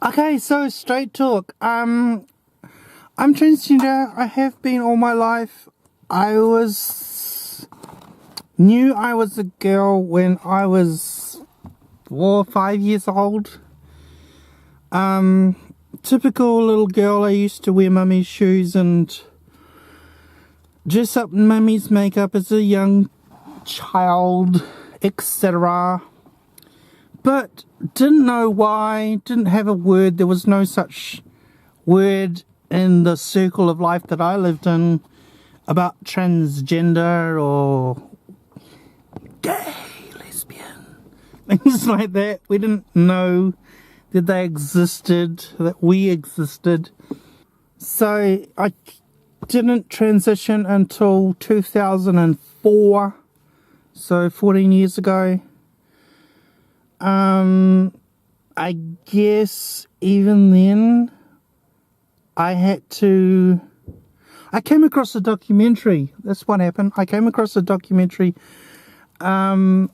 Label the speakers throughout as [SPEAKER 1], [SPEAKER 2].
[SPEAKER 1] Okay, so straight talk. I'm transgender. I have been all my life. Knew I was a girl when I was 5 years old. Typical little girl. I used to wear mummy's shoes and dress up in mummy's makeup as a young child, etc. But didn't know why, didn't have a word. There was no such word in the circle of life that I lived in about transgender or gay, lesbian, things like that. We didn't know that they existed, that we existed. So I didn't transition until 2004, so 14 years ago. I guess even then I came across a documentary. That's what happened. I came across a documentary, and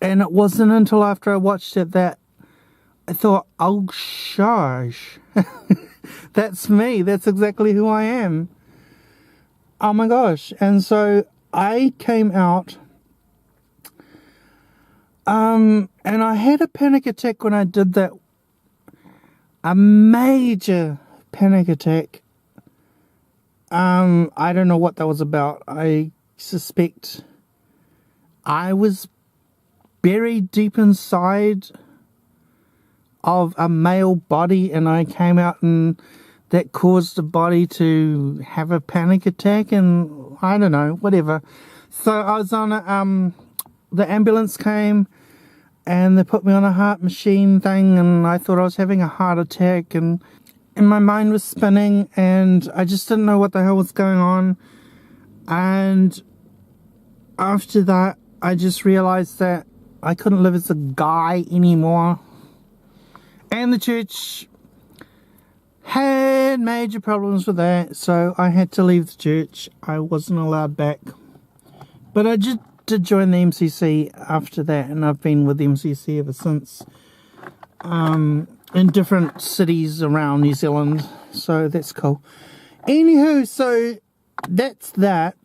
[SPEAKER 1] it wasn't until after I watched it that I thought, oh gosh, that's me. That's exactly who I am. Oh my gosh. And so I came out, and I had a panic attack when I did that. A major panic attack. I don't know what that was about. I suspect I was buried deep inside of a male body, and I came out, and that caused the body to have a panic attack, and I don't know, whatever. So I was on the ambulance came and they put me on a heart machine thing, and I thought I was having a heart attack, and my mind was spinning, and I just didn't know what the hell was going on. And after that, I just realized that I couldn't live as a guy anymore. And the church had major problems with that, so I had to leave the church. I wasn't allowed back. But I just did join the MCC after that, and I've been with the MCC ever since, in different cities around New Zealand, so that's cool. Anywho, so that's that.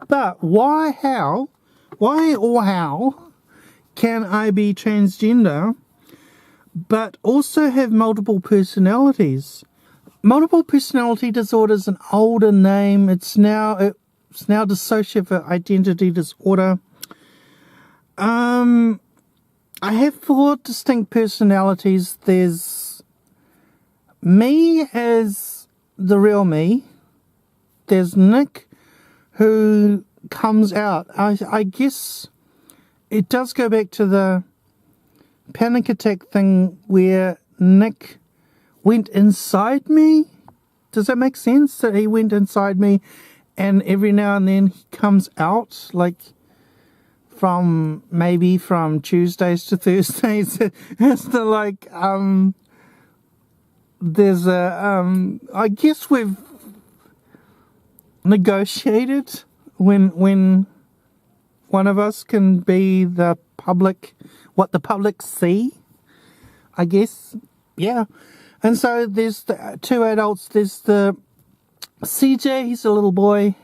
[SPEAKER 1] But why or how can I be transgender but also have multiple personalities? Multiple personality disorder is an older name. It's now dissociative identity disorder. I have 4 distinct personalities. There's me as the real me. There's Nick, who comes out. I guess it does go back to the panic attack thing where Nick went inside me. Does that make sense? That he went inside me, and every now and then he comes out, like from Tuesdays to Thursdays. It's the like there's a I guess we've negotiated when one of us can be the public, what the public see, I guess. Yeah. And so there's the 2 adults. There's the CJ, he's a little boy,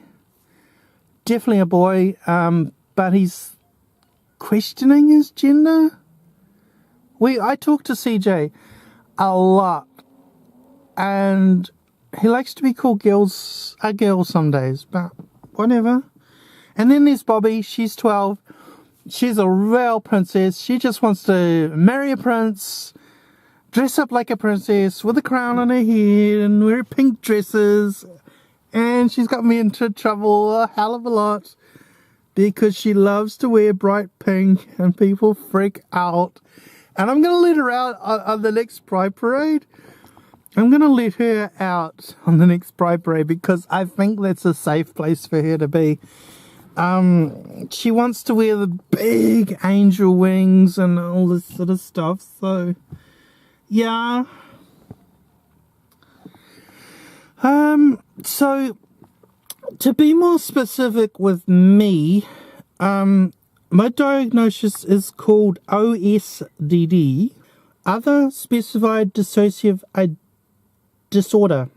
[SPEAKER 1] definitely a boy, but he's questioning his gender. I talk to CJ a lot, and he likes to be called a girl some days, but whatever. And then there's Bobby, she's 12, she's a real princess. She just wants to marry a prince, dress up like a princess with a crown on her head and wear pink dresses. And she's got me into trouble a hell of a lot because she loves to wear bright pink and people freak out. And I'm going to let her out on the next Pride Parade. I'm going to let her out on the next Pride Parade because I think that's a safe place for her to be. She wants to wear the big angel wings and all this sort of stuff. So, yeah. So, to be more specific with me, my diagnosis is called OSDD. Other specified dissociative disorder.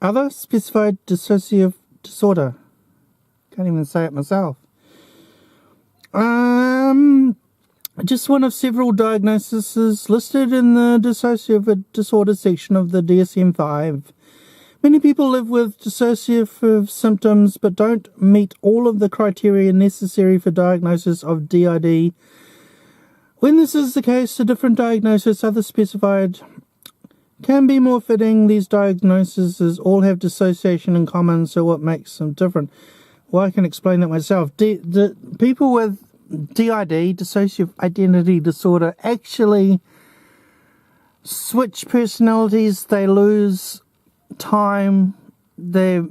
[SPEAKER 1] Other specified dissociative disorder. Can't even say it myself. Just one of several diagnoses listed in the dissociative disorder section of the DSM-5. Many people live with dissociative symptoms but don't meet all of the criteria necessary for diagnosis of DID. When this is the case, a different diagnosis, other specified, can be more fitting. These diagnoses all have dissociation in common, so what makes them different? Well, I can explain that myself. The people with DID, dissociative identity disorder, actually switch personalities. They lose time, their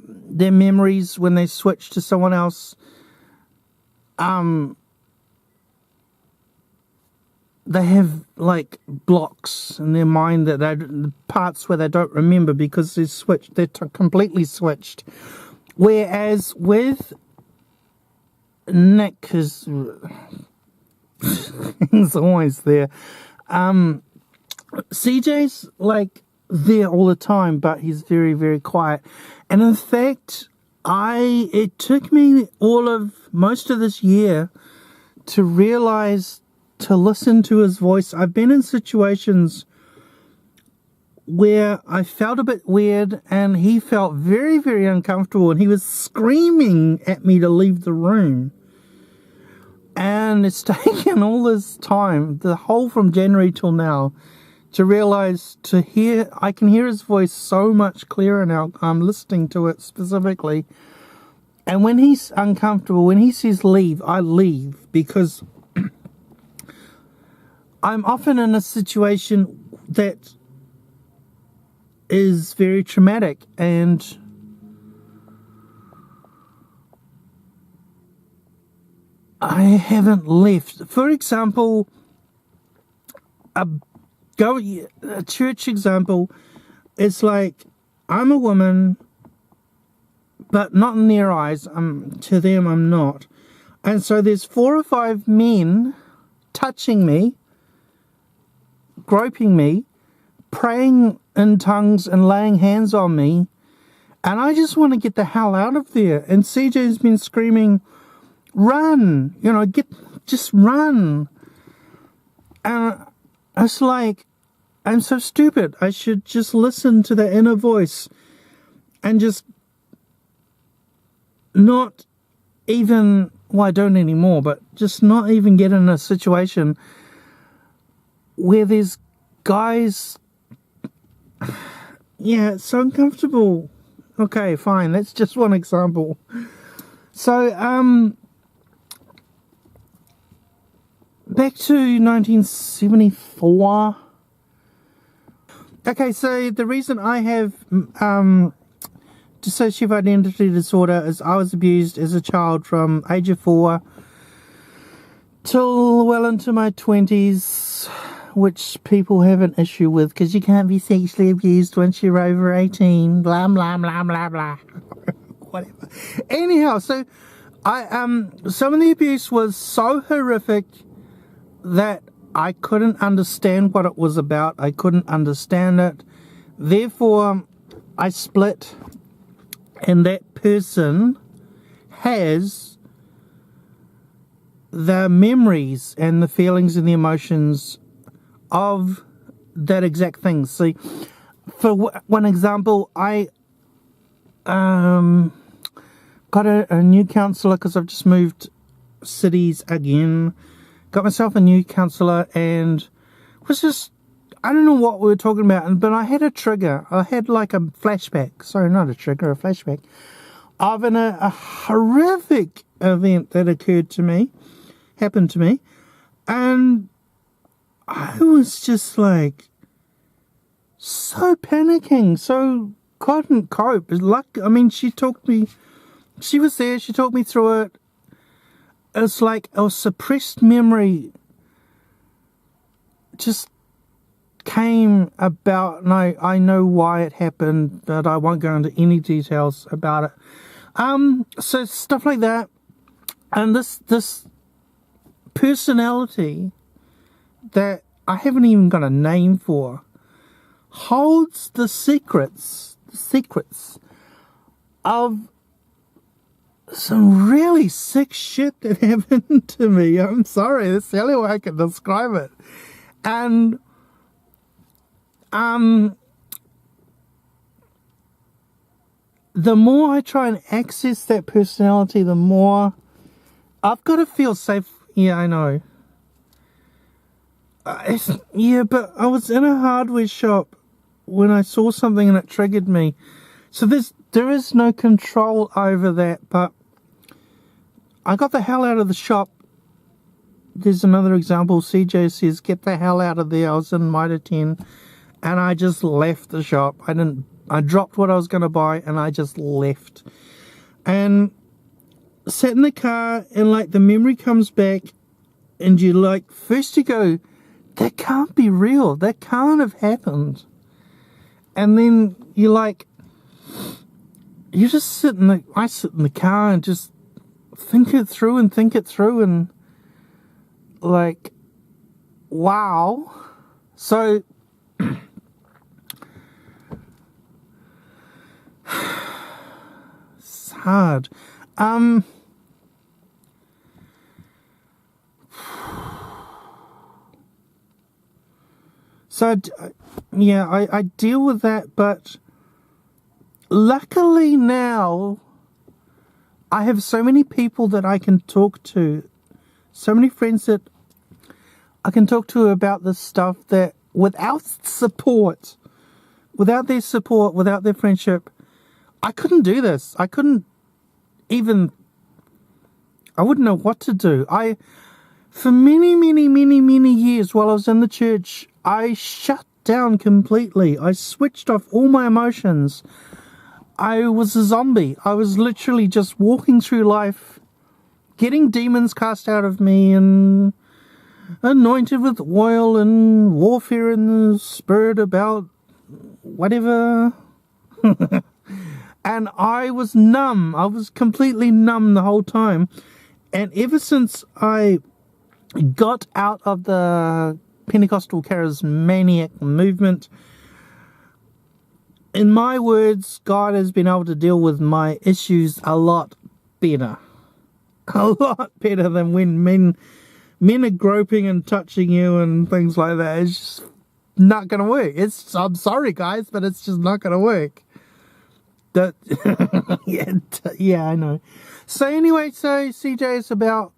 [SPEAKER 1] memories when they switch to someone else. They have like blocks in their mind that the parts where they don't remember because they're completely switched. Whereas with Nick, he's always there. CJ's like there all the time, but he's very, very quiet. And in fact, it took me most of this year to realize to listen to his voice. I've been in situations where I felt a bit weird and he felt very, very uncomfortable and he was screaming at me to leave the room. And it's taken all this time, the whole from January till now, to realize I can hear his voice so much clearer now. I'm listening to it specifically. And when he's uncomfortable, when he says leave, I leave, because I'm often in a situation that is very traumatic, and I haven't left. For example, a church example, it's like I'm a woman, but not in their eyes. To them, I'm not. And so there's 4 or 5 men touching me, groping me, praying in tongues and laying hands on me, and I just want to get the hell out of there. And CJ's been screaming, run, just run. And it's like, I'm so stupid. I should just listen to the inner voice and just not even, well, I don't anymore, but just not even get in a situation where there's guys. Yeah, it's so uncomfortable. Okay, fine, that's just one example. So, back to 1974. Okay, so the reason I have dissociative identity disorder is I was abused as a child from age of 4 till well into my 20s, which people have an issue with because you can't be sexually abused once you're over 18, blah, blah, blah, blah, blah. Whatever. Anyhow, so some of the abuse was so horrific that I couldn't understand what it was about. I couldn't understand it. Therefore, I split, and that person has the memories and the feelings and the emotions of that exact thing. See, for one example, I got a new counsellor because I've just moved cities again. Got myself a new counsellor, and was just, I don't know what we were talking about, but I had a trigger. I had like a flashback. Sorry, not a trigger, a flashback of a horrific event that happened to me. And I was just like so panicking, so couldn't cope. She was there, she talked me through it. It's like a suppressed memory just came about, and I know why it happened, but I won't go into any details about it. So stuff like that. And this personality that I haven't even got a name for holds the secrets of some really sick shit that happened to me. I'm sorry, that's the only way I can describe it. And the more I try and access that personality, the more I've got to feel safe. Yeah, I know. Yeah, but I was in a hardware shop when I saw something and it triggered me. So there is no control over that, but I got the hell out of the shop. There's another example. CJ says, get the hell out of there. I was in Mitre 10 and I just left the shop. I dropped what I was going to buy and I just left. And sat in the car and like the memory comes back and you like, first you go, that can't be real. That can't have happened. And then you like, you just I sit in the car and just think it through and like, wow. So it's hard. So yeah, I deal with that, but luckily now I have so many people that I can talk to, so many friends that I can talk to about this stuff that without their support, without their friendship, I couldn't do this. I wouldn't know what to do. For many years while I was in the church, I shut down completely. I switched off all my emotions. I was a zombie. I was literally just walking through life, getting demons cast out of me and anointed with oil and warfare in the spirit about whatever. And I was numb. I was completely numb the whole time. And ever since I got out of the Pentecostal charismatic movement, in my words, God has been able to deal with my issues a lot better. A lot better than when men are groping and touching you and things like that. It's just not going to work. I'm sorry, guys, but it's just not going to work. Yeah, I know. So anyway, CJ is about...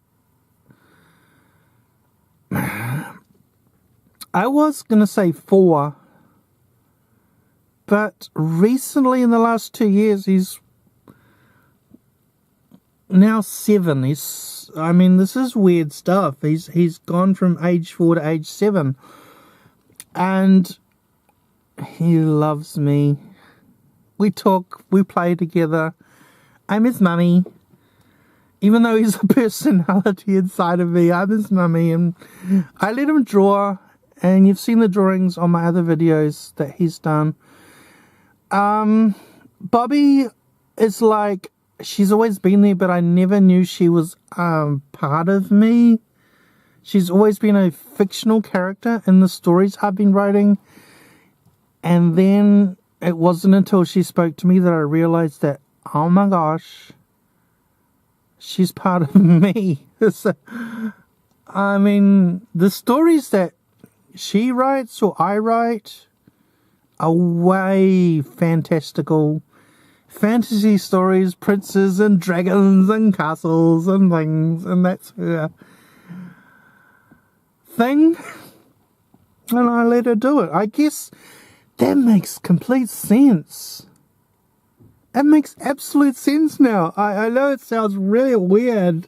[SPEAKER 1] I was going to say 4. But recently, in the last 2 years, he's now 7. This is weird stuff. He's gone from age 4 to age 7. And he loves me. We talk, we play together. I'm his mummy. Even though he's a personality inside of me, I'm his mummy. And I let him draw. And you've seen the drawings on my other videos that he's done. Bobby is like, she's always been there, but I never knew she was part of me. She's always been a fictional character in the stories I've been writing. And then it wasn't until she spoke to me that I realized that, oh my gosh, she's part of me. So, I mean, the stories that she writes or I write are way fantastical. Fantasy stories, princes and dragons and castles and things, and that's her thing. And I let her do it. I guess that makes complete sense. It makes absolute sense now. I know it sounds really weird,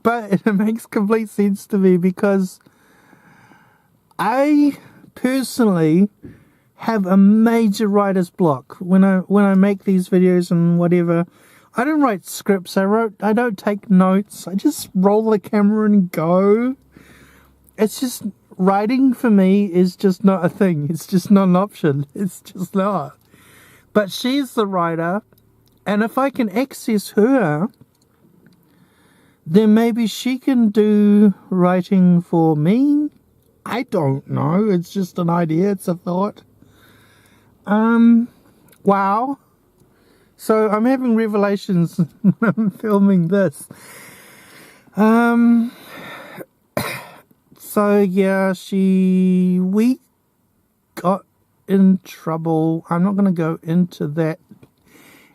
[SPEAKER 1] but it makes complete sense to me because I personally have a major writer's block when I make these videos and whatever. I don't write scripts. I don't take notes. I just roll the camera and go. It's just, writing for me is just not a thing. It's just not an option. It's just not. But she's the writer, and if I can access her, then maybe she can do writing for me. I don't know. It's just an idea. It's a thought. Wow. So I'm having revelations when I'm filming this. So yeah, we got in trouble. I'm not going to go into that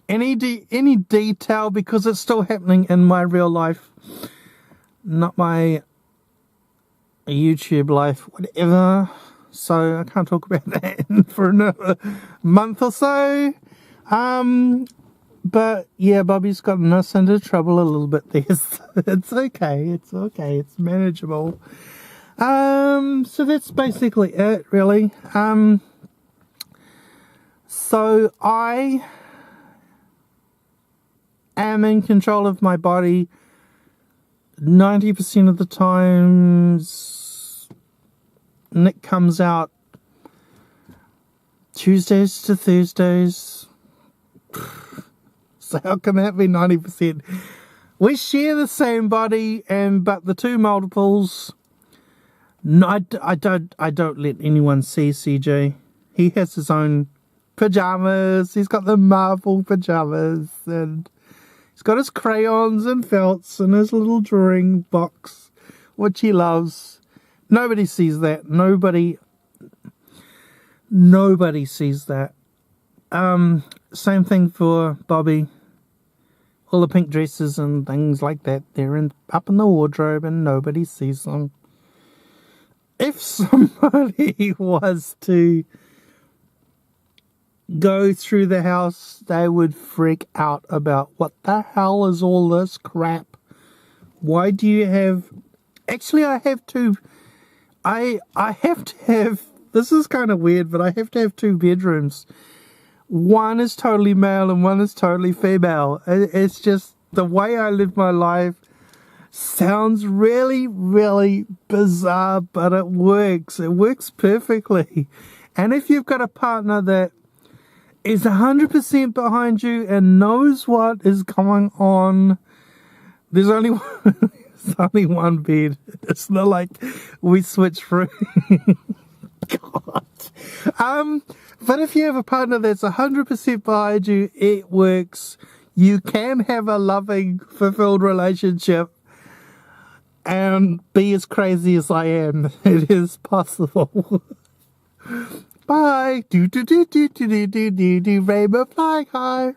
[SPEAKER 1] any detail because it's still happening in my real life, not my YouTube life, whatever. So I can't talk about that for another month or so. But yeah, Bobby's gotten us into trouble a little bit there. So it's okay. It's manageable. So that's basically it, really. So I am in control of my body 90% of the times. Nick comes out Tuesdays to Thursdays. So how can that be 90%? We share the same body, but the two multiples. No, I don't let anyone see CJ. He has his own pajamas. He's got the Marvel pajamas, and he's got his crayons and felts and his little drawing box, which he loves. Nobody sees that. Nobody sees that. Same thing for Bobby. All the pink dresses and things like that, they're up in the wardrobe and nobody sees them. If somebody was to go through the house, they would freak out about what the hell is all this crap? Why do you have... Actually, I have two... I have to have... This is kind of weird, but I have to have two bedrooms. One is totally male and one is totally female. It's just the way I live my life sounds really, really bizarre, but it works. It works perfectly. And if you've got a partner that is 100% behind you and knows what is going on, there's only one bed. It's not like we switch through. God. But if you have a partner that's 100% behind you, it works. You can have a loving, fulfilled relationship and be as crazy as I am. It is possible. Bye. Do, rainbow flying high.